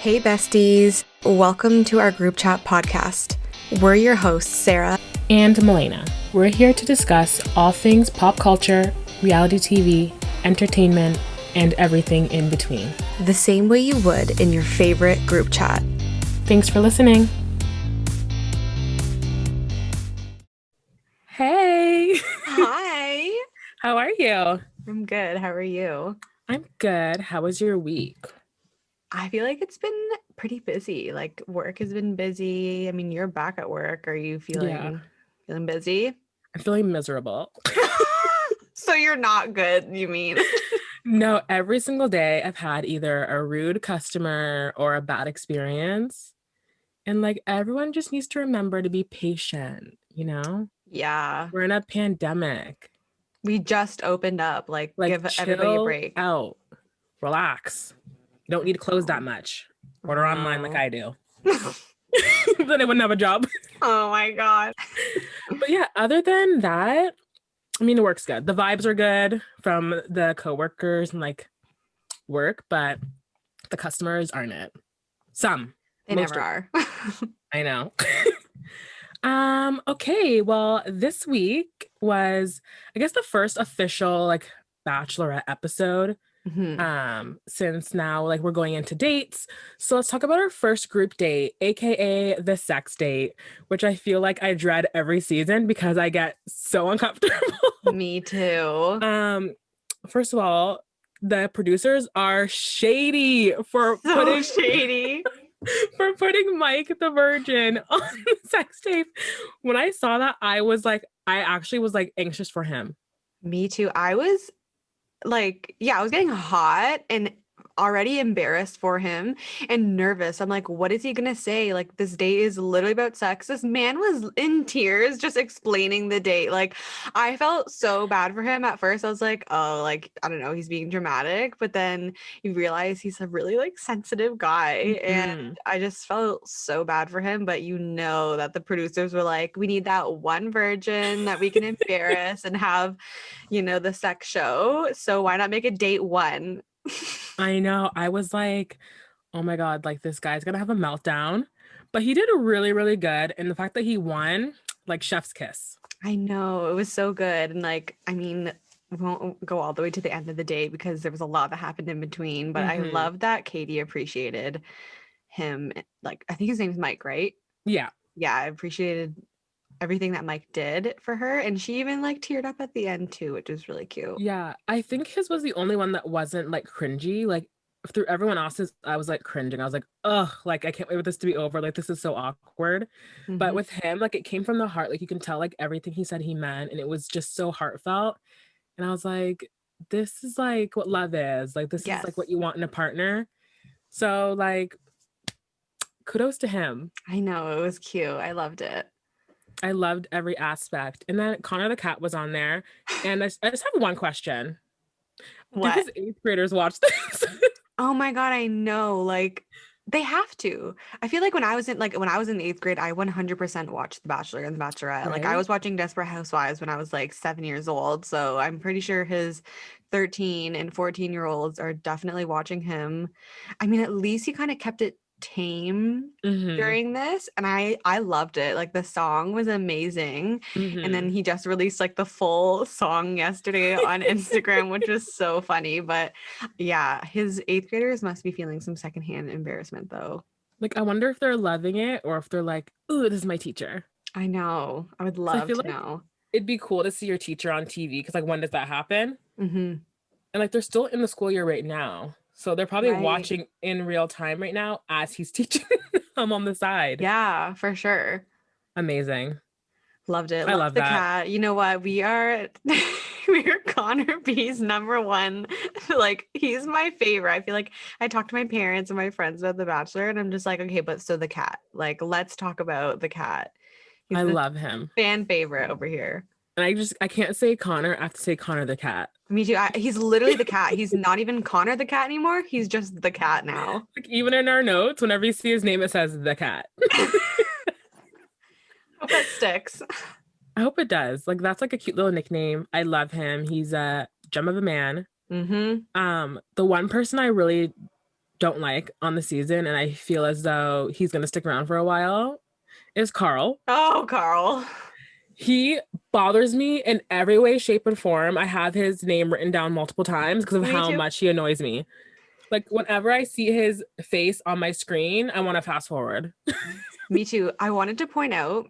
Hey besties, welcome to our group chat podcast. We're your hosts, Sarah and Melena. We're here to discuss all things pop culture, reality TV, entertainment, and everything in between. The same way you would in your favorite group chat. Thanks for listening. Hey! Hi! How are you? I'm good. How are you? I'm good. How was your week? I feel like it's been pretty busy. Like, work has been busy. I mean, you're back at work. Are you feeling busy? I'm feeling miserable. So you're not good, you mean? No, every single day I've had either a rude customer or a bad experience. And like everyone just needs to remember to be patient, you know? Yeah. We're in a pandemic. We just opened up. Like give everybody a break. Out. Relax. You don't need to close that much. Order online like I do. Then I wouldn't have a job. Oh my God. But yeah, other than that, I mean, it works good. The vibes are good from the coworkers and like work, but the customers aren't it. Some. They never are. I know. Okay, well, this week was, I guess, the first official like Bachelorette episode. Since now like we're going into dates. So let's talk about our first group date, aka the sex date, which I feel like I dread every season because I get so uncomfortable. Me too. First of all, the producers are shady for shady. For putting Mike the Virgin on the sex tape. When I saw that, I actually was like anxious for him. Me too. I was like, yeah, I was getting hot and already embarrassed for him and nervous. I'm like, what is he gonna say? Like, this date is literally about sex. This man was in tears just explaining the date. Like, I felt so bad for him at first. I was like, oh, like, I don't know, he's being dramatic. But then you realize he's a really like sensitive guy. And I just felt so bad for him. But you know that the producers were like, we need that one virgin that we can embarrass and have, you know, the sex show. So why not make it date one? I know. I was like, oh my God, like this guy's gonna have a meltdown. But he did really, really good. And the fact that he won, like chef's kiss. I know. It was so good. And like, I mean, we won't go all the way to the end of the day because there was a lot that happened in between. But I love that Katie appreciated him. Like, I think his name is Mike, right? Yeah. Yeah, I appreciated everything that Mike did for her. And she even like teared up at the end too, which was really cute. Yeah. I think his was the only one that wasn't like cringy. Like through everyone else's, I was like cringing. I was like, ugh, like I can't wait for this to be over. Like this is so awkward. But with him, like it came from the heart. Like you can tell like everything he said he meant. And it was just so heartfelt. And I was like, this is like what love is. Like this is like what you want in a partner. So like kudos to him. I know. It was cute. I loved it. I loved every aspect. And then Connor the cat was on there. And I just have one question. What? Do his 8th graders watch this? Oh my God, I know. Like, they have to. I feel like when I was in the 8th grade, I 100% watched The Bachelor and The Bachelorette. Right? Like, I was watching Desperate Housewives when I was like 7 years old. So I'm pretty sure his 13 and 14-year-olds are definitely watching him. I mean, at least he kind of kept it tame during this, and I loved it. Like the song was amazing. And then he just released like the full song yesterday on Instagram, which was so funny. But yeah, his 8th graders must be feeling some secondhand embarrassment though. Like I wonder if they're loving it or if they're like, ooh, this is my teacher. I know. I would love to know. It'd be cool to see your teacher on TV because like when does that happen? And like they're still in the school year right now. So they're probably watching in real time right now as he's teaching them on the side. Yeah, for sure. Amazing. Loved it. I love the that. Cat. You know what? We are Connor B's number one. Like, he's my favorite. I feel like I talk to my parents and my friends about The Bachelor, and I'm just like, okay, but so the cat. Like, let's talk about the cat. I love him. Fan favorite over here. And I can't say Connor. I have to say Connor the cat. Me too. He's literally the cat. He's not even Connor the cat anymore. He's just the cat now. Like even in our notes, whenever you see his name, it says the cat. Hope that sticks. I hope it does. Like that's like a cute little nickname. I love him. He's a gem of a man. The one person I really don't like on the season, and I feel as though he's going to stick around for a while, is Karl. Oh, Karl. He bothers me in every way, shape, and form. I have his name written down multiple times because of Me how too. much he annoys me. Like, whenever I see his face on my screen, I want to fast forward. Me too. I wanted to point out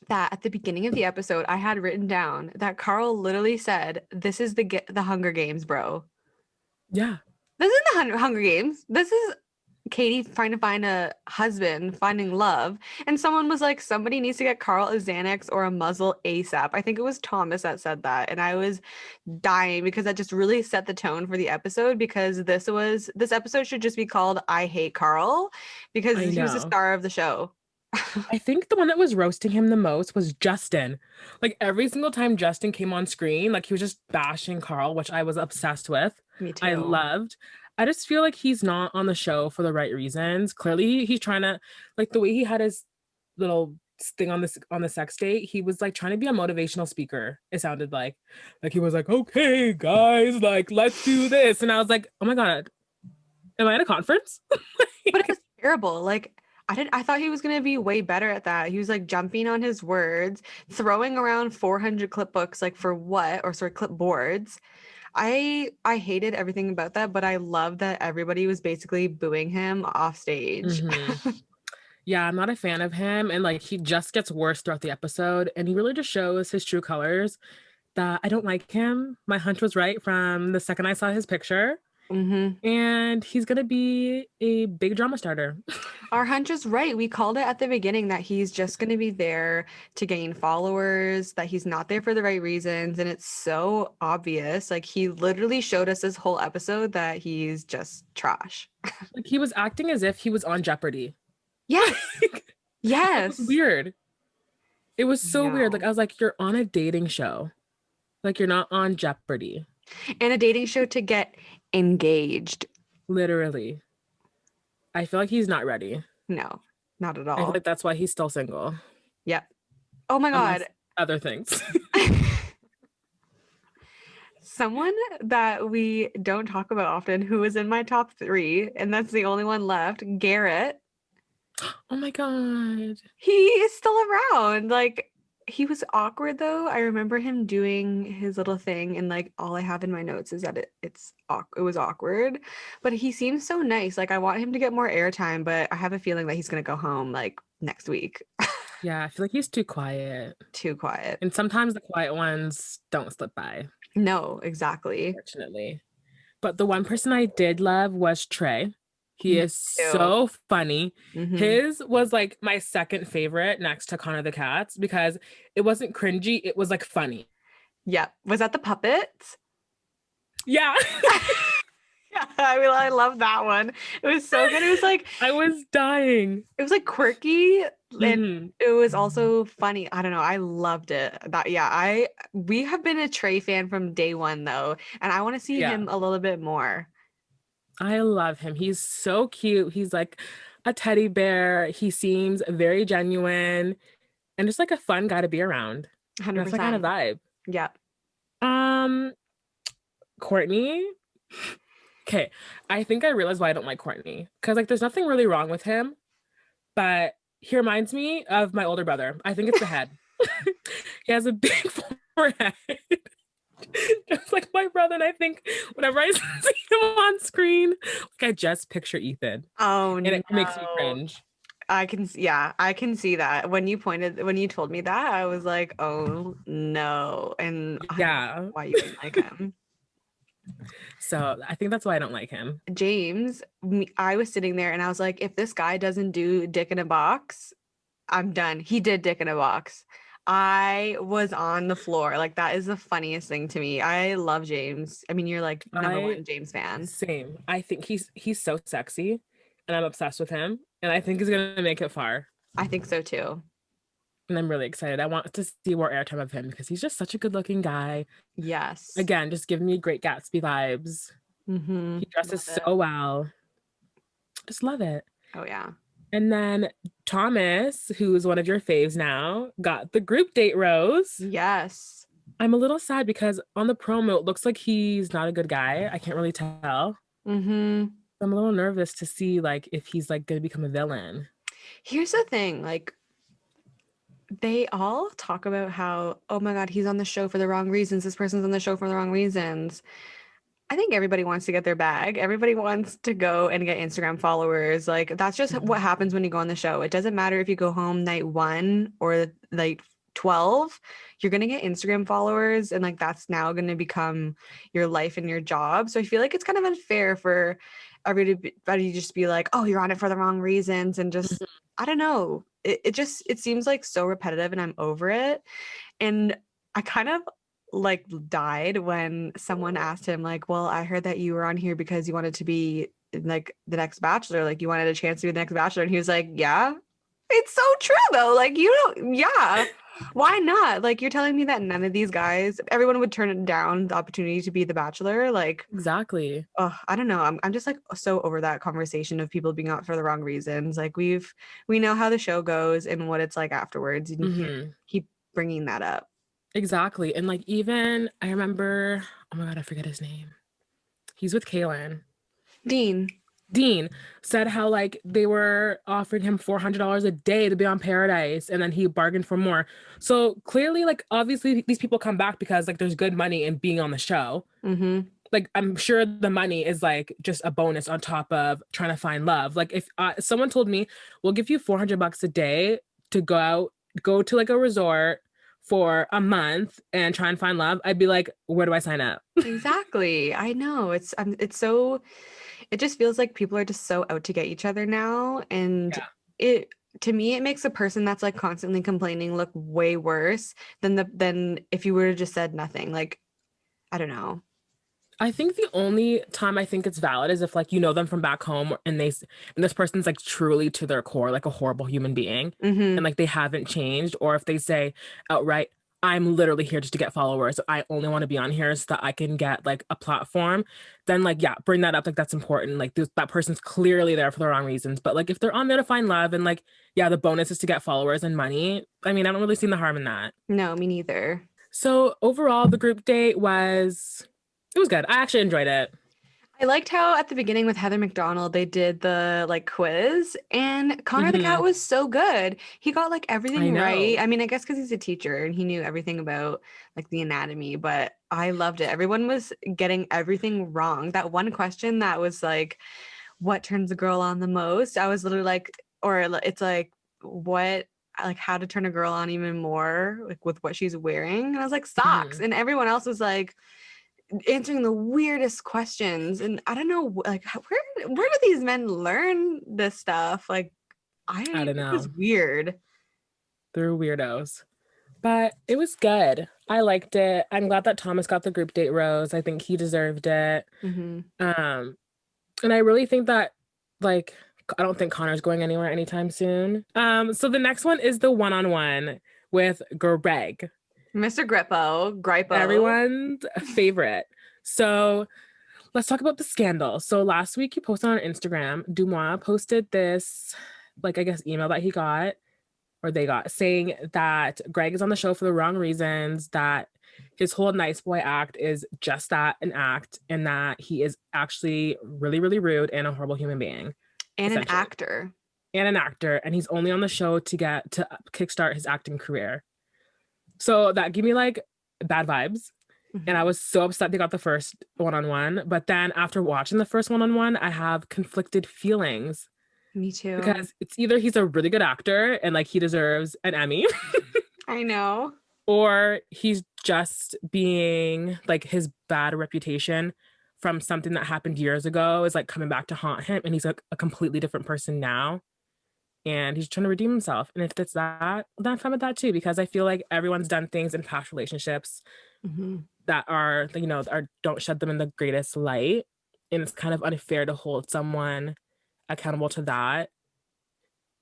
that at the beginning of the episode, I had written down that Karl literally said, "This is the Hunger Games, bro. Yeah. This isn't the Hunger Games. This is Katie trying to find a husband, finding love." And someone was like, "Somebody needs to get Karl a Xanax or a muzzle ASAP." I think it was Thomas that said that, and I was dying because that just really set the tone for the episode. Because this episode should just be called "I Hate Karl," because I he was the know. star of the show. I think the one that was roasting him the most was Justin. Like every single time Justin came on screen, like he was just bashing Karl, which I was obsessed with. Me I too. loved. I just feel like he's not on the show for the right reasons. Clearly, he's trying to like the way he had his little thing on the sex date. He was like trying to be a motivational speaker. It sounded like he was like, "Okay, guys, like let's do this," and I was like, "Oh my god, am I at a conference?" But it was terrible. Like I thought he was gonna be way better at that. He was like jumping on his words, throwing around 400 clip books, like for what? Or sorry, clipboards. I hated everything about that, but I love that everybody was basically booing him off stage. hmm Yeah, I'm not a fan of him. And like he just gets worse throughout the episode. And he really just shows his true colors that I don't like him. My hunch was right from the second I saw his picture. hmm And he's going to be a big drama starter. Our hunch is right. We called it at the beginning that he's just going to be there to gain followers, that he's not there for the right reasons. And it's so obvious. Like he literally showed us this whole episode that he's just trash. Like he was acting as if he was on Jeopardy. Yes. It was Yes. weird. It was so weird. Like No. I was like, you're on a dating show. Like you're not on Jeopardy. And a dating show to get engaged. Literally. I feel like he's not ready. No, not at I feel all. like that's why he's still single. Yep. Oh my Unless God. other things. Someone that we don't talk about often who is in my top three, and that's the only one left, Garrett. Oh my god. He is still around. Like, he was awkward though. I remember him doing his little thing, and like all I have in my notes is that it was awkward. But he seems so nice. Like, I want him to get more airtime, but I have a feeling that he's gonna go home like next week. Yeah, I feel like he's too quiet. Too quiet. And sometimes the quiet ones don't slip by, No, exactly. fortunately. But the one person I did love was Trey. He Me is too. so funny. hmm His was like my second favorite next to Connor the Cats because it wasn't cringy, it was like funny. Yep. Was that the puppets? Yeah. Yeah, I mean, I love that one. It was so good. I was dying. It was like quirky and hmm it was also funny. I don't know. I loved it. We have been a Trey fan from day one though, and I want to see Yeah. him a little bit more. I love him. He's so cute. He's like a teddy bear. He seems very genuine and just like a fun guy to be around. And that's my kind of 100%. vibe. Yep. Um, Courtney. Okay, I think I realized why I don't like Courtney. Because like there's nothing really wrong with him, but he reminds me of my older brother. I think it's the head. He has a big forehead. Just like my brother. And I think whenever I see him on screen, like I just picture Ethan. Oh And it makes me no. cringe. Yeah, I can see that. When you told me that, I was like, oh no. And I don't know Yeah. why you didn't like him. So I think that's why I don't like him. James, I was sitting there and I was like, if this guy doesn't do dick in a box, I'm done. He did dick in a box. I was on the floor. Like, that is the funniest thing to me. I love James. I mean, you're like number I one James fan. Same. I think he's so sexy and I'm obsessed with him. And I think he's gonna make it far. I think so too. And I'm really excited. I want to see more airtime of him because he's just such a good looking guy. Yes. Again, just giving me great Gatsby vibes. Mm-hmm. He dresses Love it. so well. Just love it. Oh yeah. And then Thomas, who's one of your faves now, got the group date rose. Yes. I'm a little sad because on the promo, it looks like he's not a good guy. I can't really tell. Mm-hmm. I'm a little nervous to see like if he's like gonna become a villain. Here's the thing, like they all talk about how, oh my God, he's on the show for the wrong reasons. This person's on the show for the wrong reasons. I think everybody wants to get their bag. Everybody wants to go and get Instagram followers. Like that's just what happens when you go on the show. It doesn't matter if you go home night 1 or like 12, you're going to get Instagram followers and like that's now going to become your life and your job. So I feel like it's kind of unfair for everybody to just be like, "Oh, you're on it for the wrong reasons," and just I don't know. It seems like so repetitive and I'm over it. And I kind of like died when someone asked him like, well, I heard that you were on here because you wanted to be like the next bachelor, like you wanted a chance to be the next bachelor. And he was like, yeah, it's so true though, like you don't, yeah, why not? Like you're telling me that none of these guys, everyone would turn it down the opportunity to be the bachelor, like Exactly. oh, I don't know. I'm just like so over that conversation of people being out for the wrong reasons. Like we know how the show goes and what it's like afterwards, and you can't keep bringing that up. Exactly. And like even I remember, oh my God, I forget his name. He's with Kaylin. Dean said how like they were offering him $400 a day to be on Paradise, and then he bargained for more. So clearly, like obviously these people come back because like there's good money in being on the show. Like I'm sure the money is like just a bonus on top of trying to find love. Like if someone told me, we'll give you $400 a day to go to like a resort for a month and try and find love, I'd be like, where do I sign up? Exactly. I know. It's so it just feels like people are just so out to get each other now, and Yeah. it to me it makes a person that's like constantly complaining look way worse than if you were to just said nothing. Like I don't know. I think the only time I think it's valid is if like you know them from back home and and this person's like truly to their core like a horrible human being and like they haven't changed, or if they say outright, I'm literally here just to get followers. I only want to be on here so that I can get like a platform. Then like yeah, bring that up, like that's important. Like that person's clearly there for the wrong reasons. But like if they're on there to find love and like yeah, the bonus is to get followers and money. I mean, I don't really see the harm in that. No, me neither. So overall, the group date it was good. I actually enjoyed it. I liked how at the beginning with Heather McDonald they did the like quiz, and Connor the cat was so good. He got like I everything know. right. I mean, I guess because he's a teacher and he knew everything about like the anatomy, but I loved it. Everyone was getting everything wrong. That one question that was like, what turns a girl on the most? I was literally like, it's like, what like how to turn a girl on even more like with what she's wearing. And I was like, socks. And everyone else was like answering the weirdest questions, and I don't know like where do these men learn this stuff? Like I don't it was know. weird. They're weirdos. But it was good. I liked it. I'm glad that Thomas got the group date rose. I think he deserved it. Um, and I really think that like I don't think Connor's going anywhere anytime soon. So the next one is the one-on-one with Greg. Mr. Gripo. Everyone's favorite. So let's talk about the scandal. So last week he posted on Instagram, Dumois posted this, like I guess email that he got or they got saying that Greg is on the show for the wrong reasons, that his whole nice boy act is just that, an act, and that he is actually really, really rude and a horrible human being. And an actor. And he's only on the show to kickstart his acting career. So that gave me like bad vibes. And I was so upset they got the first one-on-one. But then after watching the first one-on-one, I have conflicted feelings. Me too. Because it's either he's a really good actor and like he deserves an Emmy. I know. Or he's just being like his bad reputation from something that happened years ago is like coming back to haunt him. And he's like a completely different person now. And he's trying to redeem himself. And if it's that, then I'm fine with that too, because I feel like everyone's done things in past relationships that are, you know, don't shed them in the greatest light. And it's kind of unfair to hold someone accountable to that.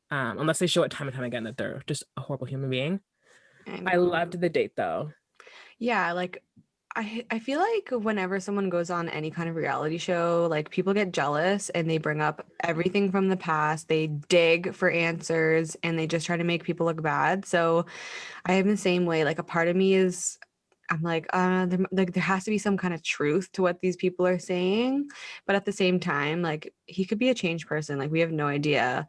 Unless they show it time and time again that they're just a horrible human being. I loved the date though. Yeah, like I feel like whenever someone goes on any kind of reality show, like people get jealous and they bring up everything from the past. They dig for answers and they just try to make people look bad. So I am the same way. Like a part of me is I'm like, there has to be some kind of truth to what these people are saying. But at the same time, like he could be a changed person. Like we have no idea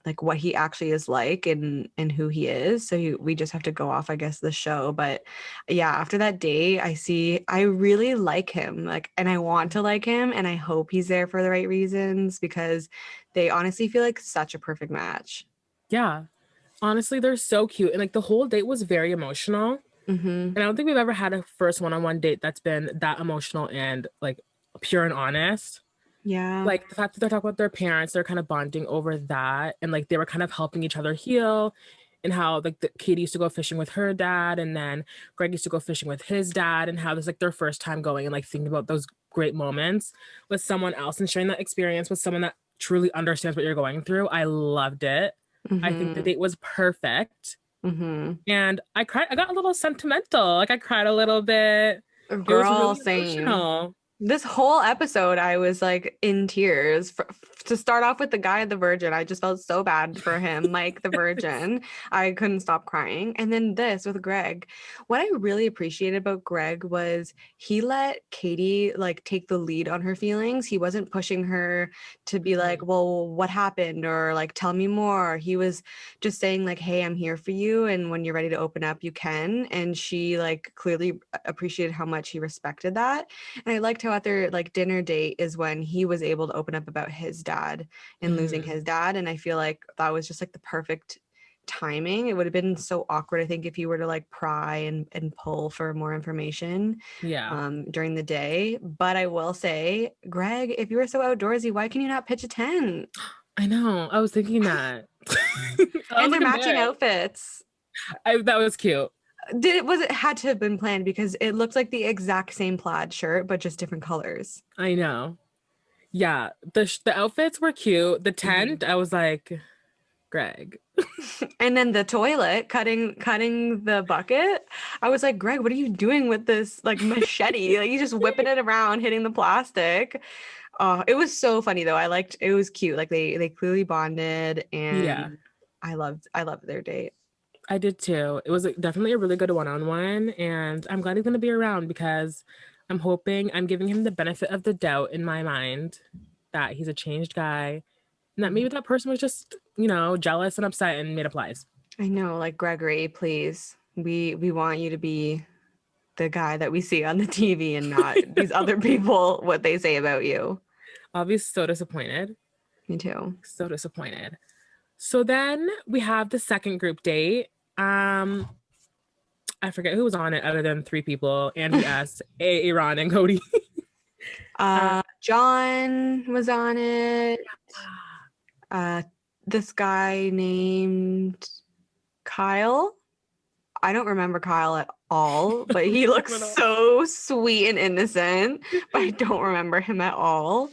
like what he actually is like and who he is. So we just have to go off, I guess, the show. But yeah, after that day, I really like him. Like, and I want to like him, and I hope he's there for the right reasons because they honestly feel like such a perfect match. Yeah. Honestly, they're so cute. And like the whole date was very emotional. Mm-hmm. And I don't think we've ever had a first one-on-one date that's been that emotional and like pure and honest. Yeah. Like the fact that they're talking about their parents, they're kind of bonding over that. And like they were kind of helping each other heal. And how like Katie used to go fishing with her dad, and then Greg used to go fishing with his dad, and how this like their first time going and like thinking about those great moments with someone else and sharing that experience with someone that truly understands what you're going through. I loved it. I think the Mm-hmm. date was perfect. Mm-hmm. And I cried. I got a little sentimental. Like I cried a little bit. It was Girl, really same. emotional. This whole episode, I was like in tears. To start off with the guy, the virgin, I just felt so bad for him, Mike, the virgin. I couldn't stop crying. And then this with Greg. What I really appreciated about Greg was he let Katie like take the lead on her feelings. He wasn't pushing her to be like, Mhm. well, what happened? Or like, tell me more. He was just saying like, hey, I'm here for you. And when you're ready to open up, you can. And she like clearly appreciated how much he respected that. And I liked how at their like dinner date is when he was able to open up about his dad and losing Mhm. his dad. And I feel like that was just like the perfect timing. It would have been so awkward, I think, if you were to like pry and pull for more information Yeah. during the day. But I will say, Greg, if you were so outdoorsy, why can you not pitch a tent? I know. I was thinking that. I was And they're like matching embarrassed. outfits. That was cute. Was it had to have been planned because it looks like the exact same plaid shirt, but just different colors. I know. Yeah. The outfits were cute. The tent, Mhm. I was like, Greg. And then the toilet cutting the bucket. I was like, Greg, what are you doing with this like machete? Like you just whipping it around, hitting the plastic. Oh, it was so funny though. I liked it was cute. Like they clearly bonded Yeah, and I loved their date. I did too. It was definitely a really good one-on-one, and I'm glad he's gonna be around because I'm giving him the benefit of the doubt in my mind that he's a changed guy and that maybe Mhm. that person was just, jealous and upset and made up lies. I know, like Gregory, please. We want you to be the guy that we see on the TV and not these other people what they say about you. I'll be so disappointed. Me too. So disappointed. So then we have the second group date. Um, I forget who was on it other than three people: Andrew S, Aaron, and Cody. uh, John was on it. Uh, this guy named Kyle. I don't remember Kyle at all, but he looks so sweet and innocent, but I don't remember him at all.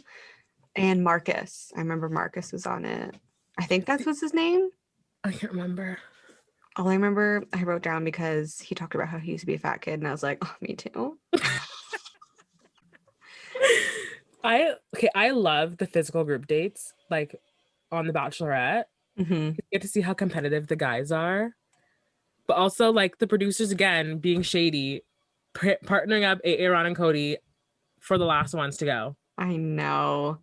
And Marcus. I remember Marcus was on it. I think that was his name. I can't remember. All I remember I wrote down because he talked about how he used to be a fat kid, and I was like, oh, me too. I love the physical group dates, like on The Bachelorette. Hmm. You get to see how competitive the guys are, but also like the producers again being shady, partnering up Aaron and Cody for the last ones to go. I know.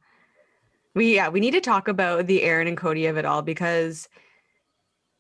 We need to talk about the Aaron and Cody of it all because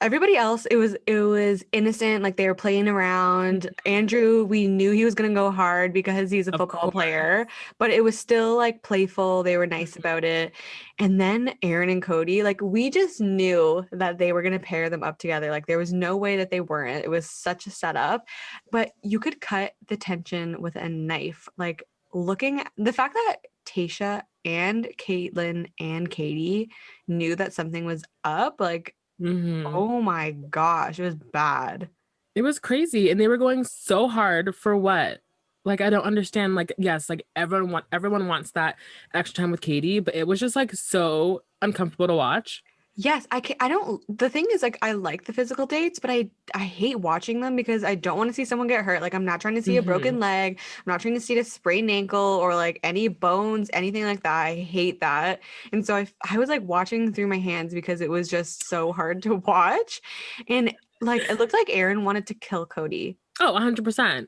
everybody else it was innocent, like they were playing around. Andrew, we knew he was going to go hard because he's a Of football course. player, but it was still like playful. They were nice about it. And then Aaron and Cody, like we just knew that they were going to pair them up together. Like there was no way that they weren't. It was such a setup, but you could cut the tension with a knife. Like looking at the fact that Tasha and Caitlin and Katie knew that something was up, like Hmm. oh my gosh, it was bad. It was crazy, and they were going so hard for what? Like I don't understand. Like yes, like everyone wants that extra time with Katie, but it was just like so uncomfortable to watch. Yes, I don't the thing is like I like the physical dates, but I hate watching them because I don't want to see someone get hurt. Like I'm not trying to see a Hmm. broken leg. I'm not trying to see a sprained ankle or like any bones, anything like that. I hate that. And so I was like watching through my hands because it was just so hard to watch. And like it looked like Aaron wanted to kill Cody. Oh, 100%.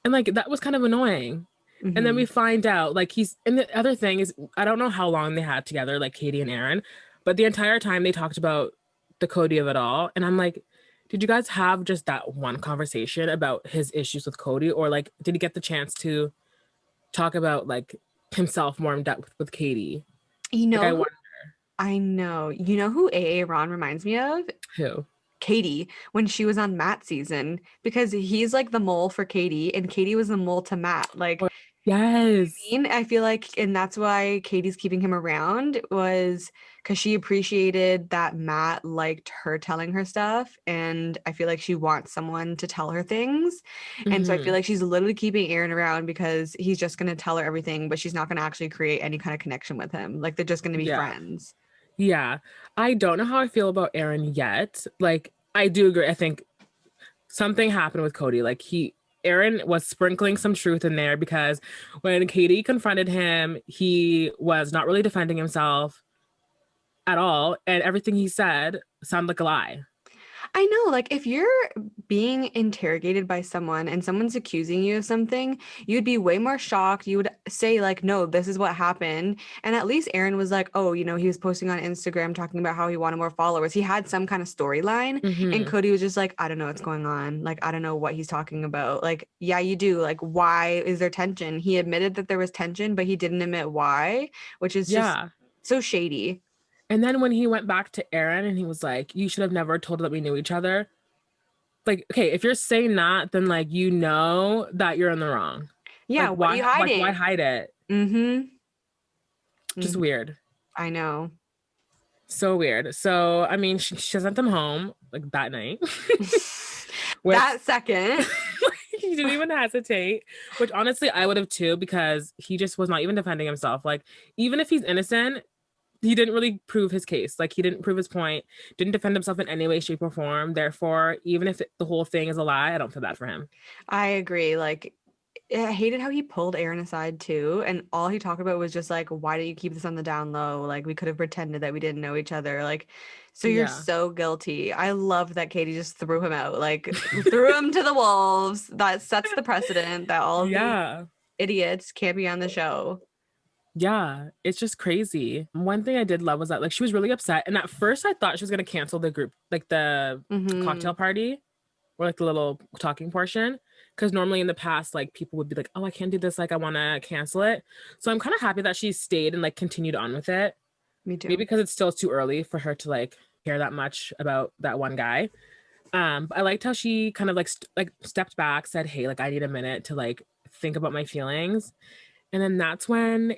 And like that was kind of annoying. And then we find out like and the other thing is I don't know how long they had together, like Katie and Aaron, but the entire time they talked about the Cody of it all. And I'm like, did you guys have just that one conversation about his issues with Cody? Or like did he get the chance to talk about like himself more in depth with Katie? You Like know I who wonder I know. You know who A. Ron reminds me of? who. Katie when she was on Matt's season because he's like the mole for Katie and Katie was the mole to Matt. Like, Or- Yes. I feel like, and that's why Katie's keeping him around was because she appreciated that Matt liked her telling her stuff. And I feel like she wants someone to tell her things. And so I feel Hmm. like she's literally keeping Aaron around because he's just going to tell her everything, but she's not going to actually create any kind of connection with him. Like, they're just going to be Yeah. friends. Yeah. I don't know how I feel about Aaron yet. Like I do agree. I think something happened with Cody. Like Aaron was sprinkling some truth in there because when Katie confronted him, he was not really defending himself at all. And everything he said sounded like a lie. I know, like if you're being interrogated by someone and someone's accusing you of something, you'd be way more shocked. You would say, like, no, this is what happened. And at least Aaron was like, oh, he was posting on Instagram talking about how he wanted more followers. He had some kind of storyline. And Hmm. Cody was just like, I don't know what's going on. Like, I don't know what he's talking about. Like, yeah, you do. Like, why is there tension? He admitted that there was tension, but he didn't admit why, which is just Yeah. so shady. And then when he went back to Aaron and he was like, you should have never told her that we knew each other. Like, okay, if you're saying that, then like you know that you're in the wrong. Yeah, Like what are you why hiding? hide it? Mm-hmm. Just Mm-hmm. weird. I know. So weird. So I mean she sent them home like that night, which That second. he didn't even hesitate, which honestly I would have too, because he just was not even defending himself. Like, even if he's innocent, he didn't really prove his case. Like, he didn't prove his point, didn't defend himself in any way, shape, or form. Therefore, even if the whole thing is a lie, I don't feel bad for him. I agree. Like, I hated how he pulled Aaron aside too. And all he talked about was just like, why do you keep this on the down low? Like, we could have pretended that we didn't know each other. Like, so you're Yeah. so guilty. I love that Katie just threw him out, like, threw him to the wolves. That sets the precedent that all of these Yeah. idiots can't be on the show. Yeah, it's just crazy. One thing I did love was that like she was really upset. And at first I thought she was gonna cancel the group, like the Mm-hmm. cocktail party or like the little talking portion. Because normally in the past, like people would be like, oh, I can't do this, like I wanna cancel it. So I'm kind of happy that she stayed and like continued on with it. Me Maybe too. because it's still too early for her to like care that much about that one guy. But I liked how she kind of like stepped back, said, hey, like I need a minute to like think about my feelings. And then that's when was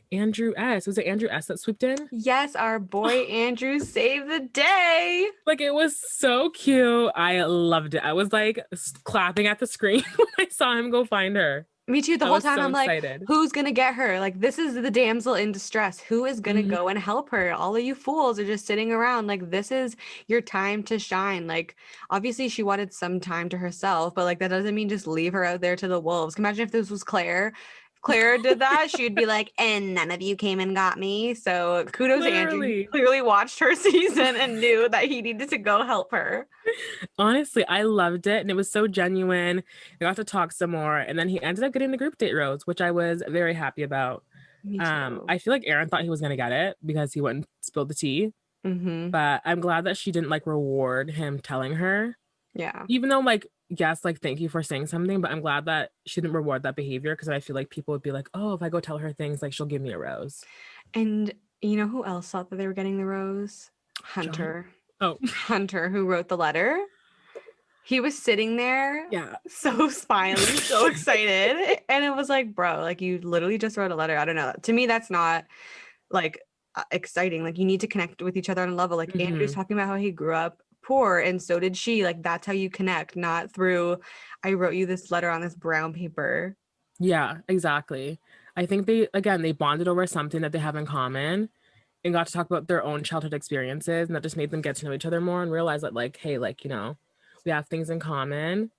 it Andrew S that swooped in? Yes, our boy Andrew saved the day. Like it was so cute. I loved it. I was like clapping at the screen when I saw him go find her. Me too. The I whole was time so I'm like, excited. who's gonna get her? Like, this is the damsel in distress. Who is gonna Mhm. go and help her? All of you fools are just sitting around. Like, this is your time to shine. Like, obviously, she wanted some time to herself, but like, that doesn't mean just leave her out there to the wolves. Can you imagine if this was Claire? Claire did that, she'd be like, and none of you came and got me. So kudos to Andrew. He Literally. clearly watched her season and knew that he needed to go help her. Honestly, I loved it. And it was so genuine. I got to talk some more. And then he ended up getting the group date rose, which I was very happy about. Me too. I feel like Aaron thought he was gonna get it because he wouldn't spill the tea. Mm-hmm. But I'm glad that she didn't like reward him telling her. Yeah. Even though, like, yes, like, thank you for saying something, but I'm glad that she didn't reward that behavior because I feel like people would be like, oh, if I go tell her things, like, she'll give me a rose. And you know who else thought that they were getting the rose? John. Hunter. Oh, Hunter, who wrote the letter. He was sitting there yeah. so smiley, so excited. And it was like, bro, like you literally just wrote a letter. I don't know. To me, that's not like exciting. Like you need to connect with each other on a level. Like Andrew's Hmm. talking about how he grew up poor and so did she. Like that's how you connect, not through I wrote you this letter on this brown paper. Yeah, exactly. I think they bonded over something that they have in common and got to talk about their own childhood experiences. And that just made them get to know each other more and realize that, like, hey, like, we have things in common.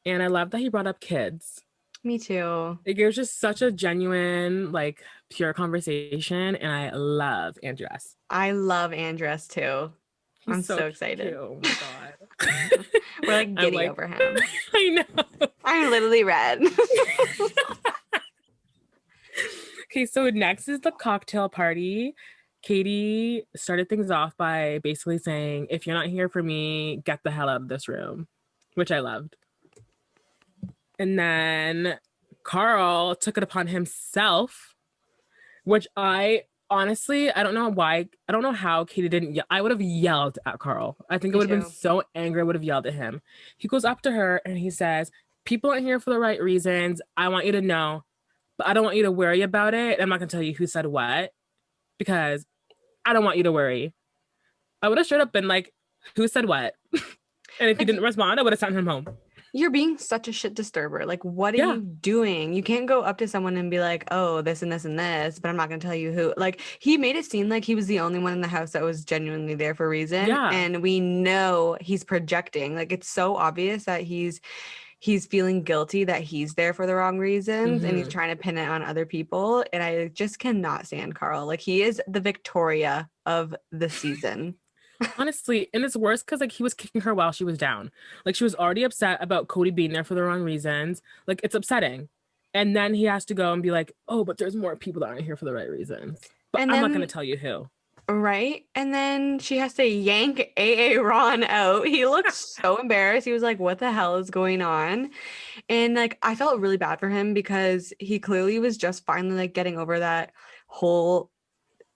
And I love that he brought up kids. Me too. Like, it was just such a genuine, like, pure conversation. And I love Andress. I love Andress too. He's I'm so so cute. excited. Oh my God. We're like I'm giddy like, over him. I know. I'm literally red. Okay, so next is the cocktail party. Katie started things off by basically saying, if you're not here for me, get the hell out of this room, which I loved. And then Karl took it upon himself, which I honestly, I don't know why, I don't know how Katie didn't yell. I would have yelled at Karl. I think I Me would have been too. so angry, I would have yelled at him. He goes up to her and he says, people aren't here for the right reasons. I want you to know, but I don't want you to worry about it. I'm not going to tell you who said what because I don't want you to worry. I would have straight up been like, who said what? And if he Like, didn't respond, I would have sent him home. you're being such a shit disturber. Like, what are Yeah. you doing? You can't go up to someone and be like, oh, this and this and this, but I'm not going to tell you who. Like, he made it seem like he was the only one in the house that was genuinely there for a reason. Yeah. And we know he's projecting. Like, it's so obvious that he's feeling guilty that he's there for the wrong reasons and he's trying to pin it on other people. And I just cannot stand Karl. Like, he is the Victoria of the season. Honestly, and it's worse because like he was kicking her while she was down. Like she was already upset about Cody being there for the wrong reasons. Like it's upsetting. And then he has to go and be like, oh, but there's more people that aren't here for the right reasons. But And I'm not gonna then tell you who. right. And then she has to yank AA Ron out. He looked so embarrassed. He was like, what the hell is going on? And like, I felt really bad for him because he clearly was just finally like getting over that whole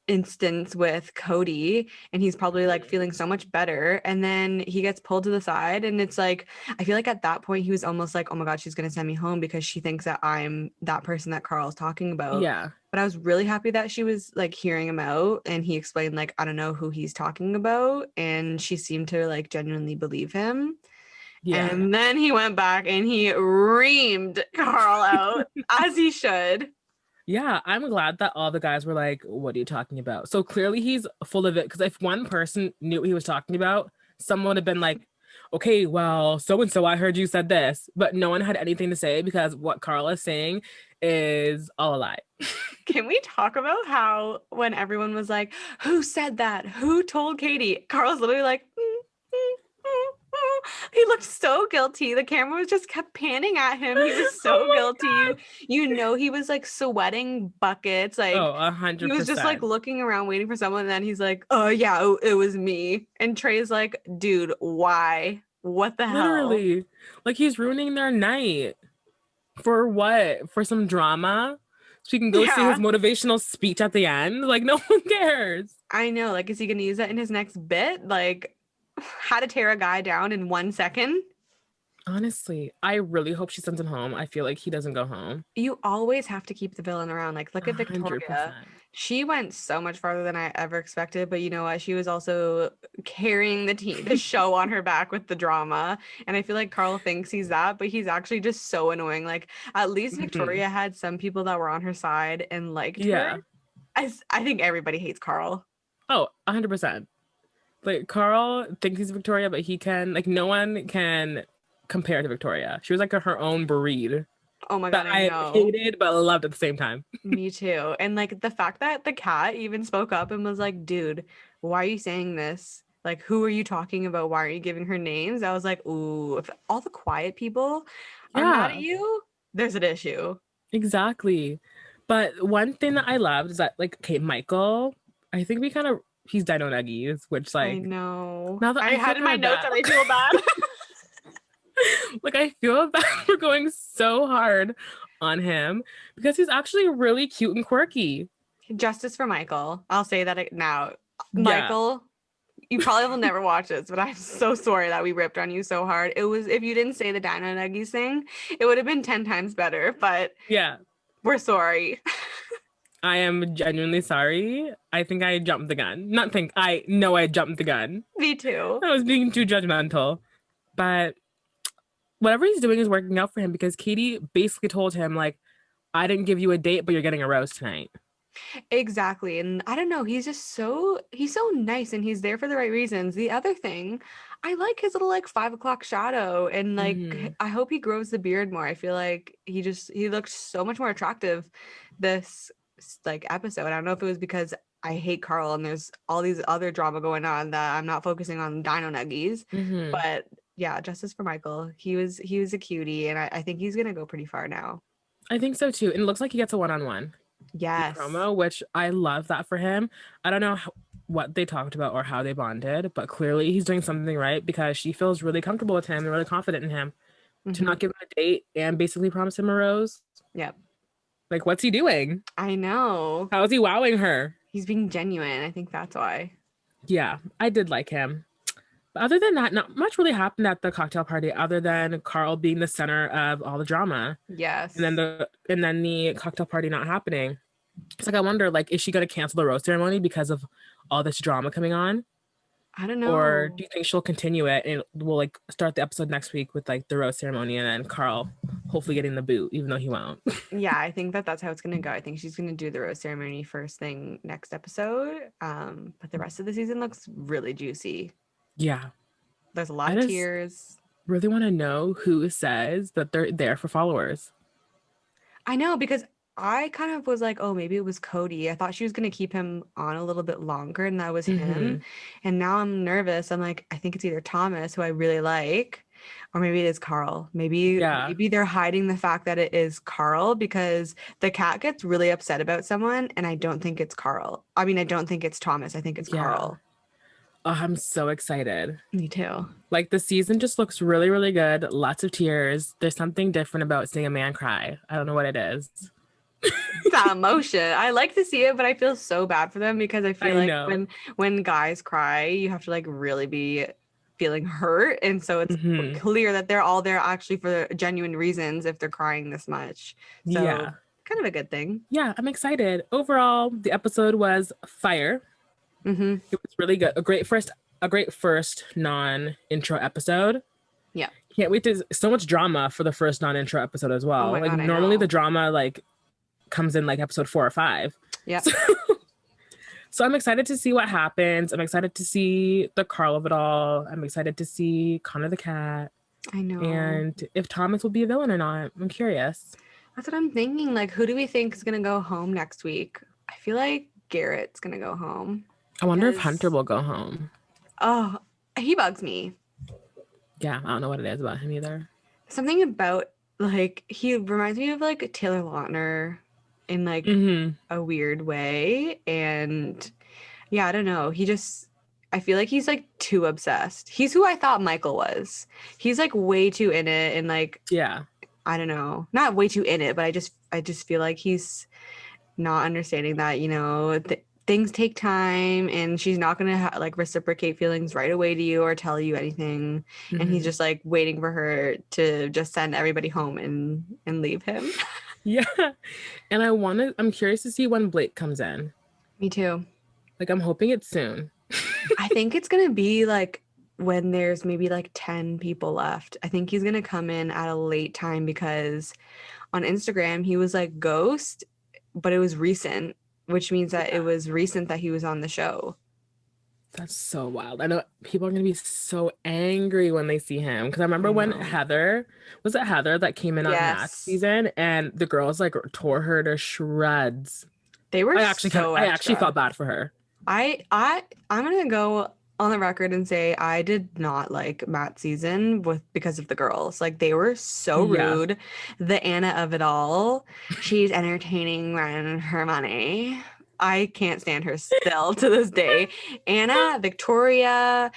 instance with Cody, and he's probably like feeling so much better, and then he gets pulled to the side, and it's like I feel like at that point he was almost like, oh my god, she's gonna send me home because she thinks that I'm that person that Karl's talking about. Yeah. But I was really happy that she was like hearing him out, and he explained like, I don't know who he's talking about, and she seemed to like genuinely believe him. Yeah. And then he went back and he reamed Karl out as he should. Yeah, I'm glad that all the guys were like, what are you talking about? So clearly he's full of it. Because if one person knew what he was talking about, someone would have been like, okay, well, so and so, I heard you said this. But no one had anything to say because what Karl is saying is all a lie. Can we talk about how when everyone was like, who said that? Who told Katie? Karl's literally like, he looked so guilty. The camera was just kept panning at him. He was so Oh guilty. You know, he was like sweating buckets. Like Oh, he was just like 100%. looking around waiting for someone. And then he's like, oh yeah, it was me. And Trey's like, dude, why? What the hell? Literally. Like he's ruining their night. For what? For some drama? So you can go see his Yeah, motivational speech at the end? Like no one cares. I know. Like, is he gonna use that in his next bit? Like, how to tear a guy down in 1 second? Honestly, I really hope she sends him home. I feel like he doesn't go home. You always have to keep the villain around. Like, look at Victoria. 100%. She went so much farther than I ever expected, but you know what? She was also carrying the team, the show on her back with the drama. And I feel like Karl thinks he's that, but he's actually just so annoying. Like, at least Mhm. Victoria had some people that were on her side and liked her. Yeah. I think everybody hates Karl. Oh, 100%. Like Karl thinks he's Victoria, but he can like no one can compare to Victoria. She was like her own breed Oh my that God, I I know. hated but loved at the same time. Me too. And like the fact that the cat even spoke up and was like, dude, why are you saying this? Like, who are you talking about? Why are you giving her names? I was like, ooh, if all the quiet people are mad at Yeah, you, there's an issue. exactly. But one thing that I loved is that like okay, Michael, I think we kind of he's dino nuggies, which I like know. now that I I feel had in my kind of notes bad. that I feel bad. Like I feel bad for going so hard on him because he's actually really cute and quirky. Justice for Michael. I'll say that now. Yeah. Michael, you probably will never watch this, but I'm so sorry that we ripped on you so hard. It was, if you didn't say the Dino Nuggies thing, it would have been 10 times better, but Yeah. we're sorry. I am genuinely sorry. I think I jumped the gun. Not think, I know I jumped the gun. Me too. I was being too judgmental. But whatever he's doing is working out for him because Katie basically told him, like, I didn't give you a date, but you're getting a rose tonight. Exactly. And I don't know, he's so nice and he's there for the right reasons. The other thing, I like his little like 5 o'clock shadow and like Hmm. I hope he grows the beard more. I feel like he looked so much more attractive this like episode. I don't know if it was because I hate Karl and there's all these other drama going on that I'm not focusing on Dino Nuggies, Hmm. but Yeah, justice for Michael. He was a cutie, and I think he's gonna go pretty far now. I think so too. And it looks like he gets a one-on-one in the Yes. promo, which I love that for him. I don't know what they talked about or how they bonded, but clearly he's doing something right because she feels really comfortable with him and really confident in him to Hmm. not give him a date and basically promise him a rose. Yep. Like, what's he doing? I know. How is he wowing her? He's being genuine. I think that's why. Yeah, I did like him. But other than that, not much really happened at the cocktail party other than Karl being the center of all the drama. And then Yes. the cocktail party not happening. It's like I wonder, like, is she gonna cancel the rose ceremony because of all this drama coming on? I don't Or know. do you think she'll continue it and we'll like start the episode next week with like the rose ceremony and then Karl hopefully getting the boot, even though he won't. Yeah, I think that's how it's gonna go. I think she's gonna do the rose ceremony first thing next episode. But the rest of the season looks really juicy. Yeah. There's a lot I of just tears. really want to know who says that they're there for followers. I know, because I kind of was like, oh, maybe it was Cody. I thought she was gonna keep him on a little bit longer, and that was him. Hmm. And now I'm nervous. I'm like, I think it's either Thomas, who I really like, or maybe it is Karl. Yeah. Maybe they're hiding the fact that it is Karl because the cat gets really upset about someone, and I don't think it's Karl. I mean, I don't think it's Thomas. I think it's Yeah. Karl. Oh, I'm so excited. Me too. Like the season just looks really, really good. Lots of tears. There's something different about seeing a man cry. I don't know what it is. That emotion. I like to see it, but I feel so bad for them because I feel I like know. when guys cry, you have to like really be feeling hurt, and so it's Hmm. clear that they're all there actually for genuine reasons if they're crying this much. So Yeah. kind of a good thing. Yeah, I'm excited. Overall, the episode was fire. Mm-hmm. It was really good. A great first non-intro episode. Yeah. Can't wait to so much drama for the first non-intro episode as Oh well. my Like God, I normally the know. drama like comes in like episode 4 or 5. Yep. So, so I'm excited to see what happens. I'm excited to see the Karl of it all. I'm excited to see Connor the cat I know. and if Thomas will be a villain or not. I'm curious. That's what I'm thinking. Like, who do we think is gonna go home next week? I feel like Garrett's gonna go home I wonder if Hunter because will go home. oh, he bugs me. Yeah, I don't know what it is about him either. Something about like he reminds me of like Taylor Lautner in like Hmm. a weird way. And yeah, I don't know. I feel like he's like too obsessed. He's who I thought Michael was. He's like way too in it, and like Yeah. I don't know, not way too in it, but I just feel like he's not understanding that, things take time, and she's not going to like reciprocate feelings right away to you or tell you anything. And he's Hmm. just like waiting for her to just send everybody home and leave him. Yeah. And I'm curious to see when Blake comes in. Me too. Like I'm hoping it's soon. I think it's going to be like when there's maybe like 10 people left. I think he's going to come in at a late time because on Instagram he was like ghost, but it was recent, which means that it Yeah. was recent that he was on the show. That's so wild. I know people are gonna be so angry when they see him. Because I remember I when know. was it Heather that came in on Matt's Yes. season and the girls like tore her to shreds. They were so I actually extra. felt bad for her. I'm gonna go on the record and say I did not like Matt's season because of the girls. Like they were so Yeah. rude. The Anna of it all. She's entertaining when her money. I can't stand her still to this day. Anna, Victoria,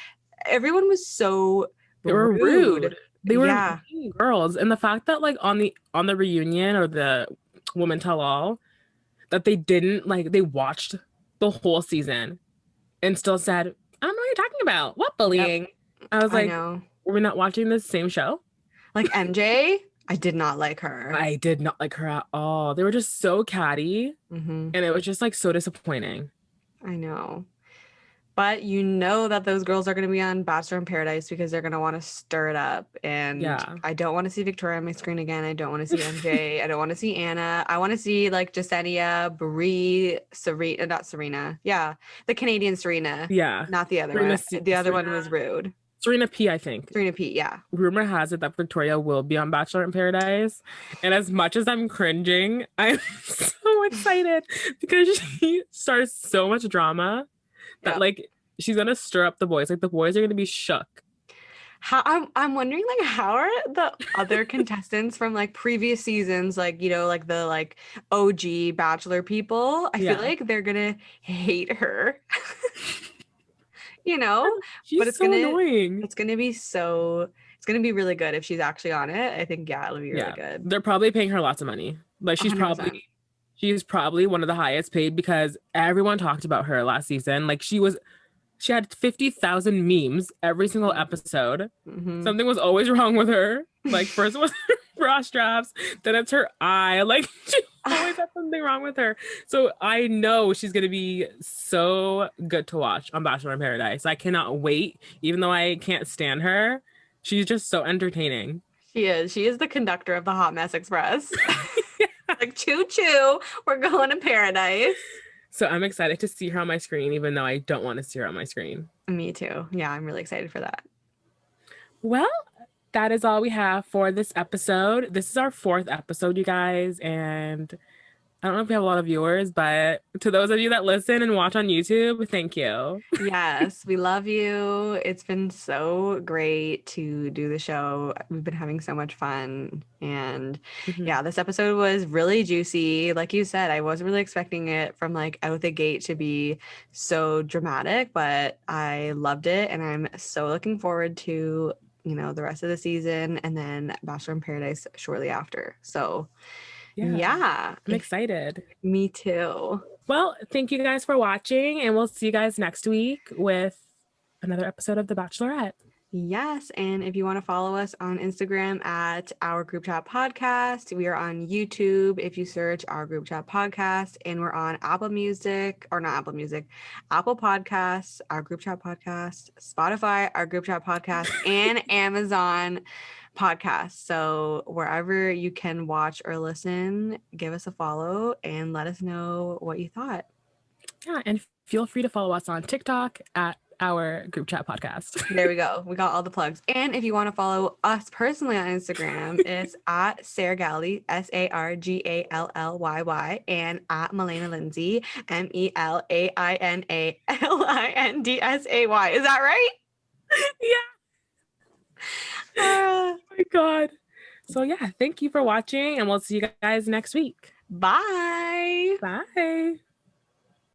everyone was so They were rude. They were Yeah. mean girls. And the fact that like on the reunion or the Woman Tell All, that they didn't like they watched the whole season and still said, I don't know what you're talking about. What Yep. bullying? I was I like, know. we're not watching the same show. Like MJ, I did not like her. I did not like her at all. They were just so catty Hmm. and it was just like so disappointing. I know. But you know that those girls are going to be on Bachelor in Paradise because they're going to want to stir it up. And Yeah. I don't want to see Victoria on my screen again. I don't want to see MJ. I don't want to see Anna. I want to see like Jasenia, Brie, Serena, not Serena. Yeah, the Canadian Serena, Yeah. not the other Serena, one. The other one was rude. Serena P, I think. Serena P, yeah. Rumor has it that Victoria will be on Bachelor in Paradise. And as much as I'm cringing, I'm so excited because she starts so much drama that Yeah. like she's gonna stir up the boys. Like the boys are gonna be shook. How I'm wondering like how are the other contestants from like previous seasons, like like the like OG Bachelor people? I feel Yeah. like they're gonna hate her, you know, but She's so annoying. it's gonna be really good if she's actually on it. I think yeah, it'll be really Yeah. good. They're probably paying her lots of money. Like 100%. she's probably one of the highest paid because everyone talked about her last season. Like she had 50,000 memes every single episode. Mm-hmm. Something was always wrong with her. Like first it was her bra straps, then it's her eye. Like she always had something wrong with her. So I know she's gonna be so good to watch on Bachelor in Paradise. I cannot wait, even though I can't stand her. She's just so entertaining. She is. She is the conductor of the Hot Mess Express. Like choo choo, we're going to paradise. So I'm excited to see her on my screen, even though I don't want to see her on my screen. Me too. Yeah, I'm really excited for that. Well, that is all we have for this episode. This is our fourth episode, you guys, and I don't know if we have a lot of viewers, but to those of you that listen and watch on YouTube, thank you. Yes, we love you. It's been so great to do the show. We've been having so much fun. And Mhm. yeah, this episode was really juicy. Like you said, I wasn't really expecting it from like out the gate to be so dramatic, but I loved it. And I'm so looking forward to, the rest of the season and then Bachelor in Paradise shortly after. So Yeah, yeah, I'm excited. me too. Well, thank you guys for watching, and we'll see you guys next week with another episode of The Bachelorette. Yes, and if you want to follow us on Instagram at Our Group Chat Podcast, we are on YouTube if you search Our Group Chat Podcast, and we're on Apple Music, or not Apple Music, Apple Podcasts, Our Group Chat Podcast, Spotify, Our Group Chat Podcast, and Amazon Podcast. So wherever you can watch or listen, give us a follow and let us know what you thought. Yeah, and feel free to follow us on TikTok at Our Group Chat Podcast. There we go. We got all the plugs. And if you want to follow us personally on Instagram, it's at Sarah Galley, SarGallylYY, and at Melena Lindsay, MELAINALINDSAY. Is that right? Yeah. Oh my God. So yeah, thank you for watching, and we'll see you guys next week. Bye. Bye.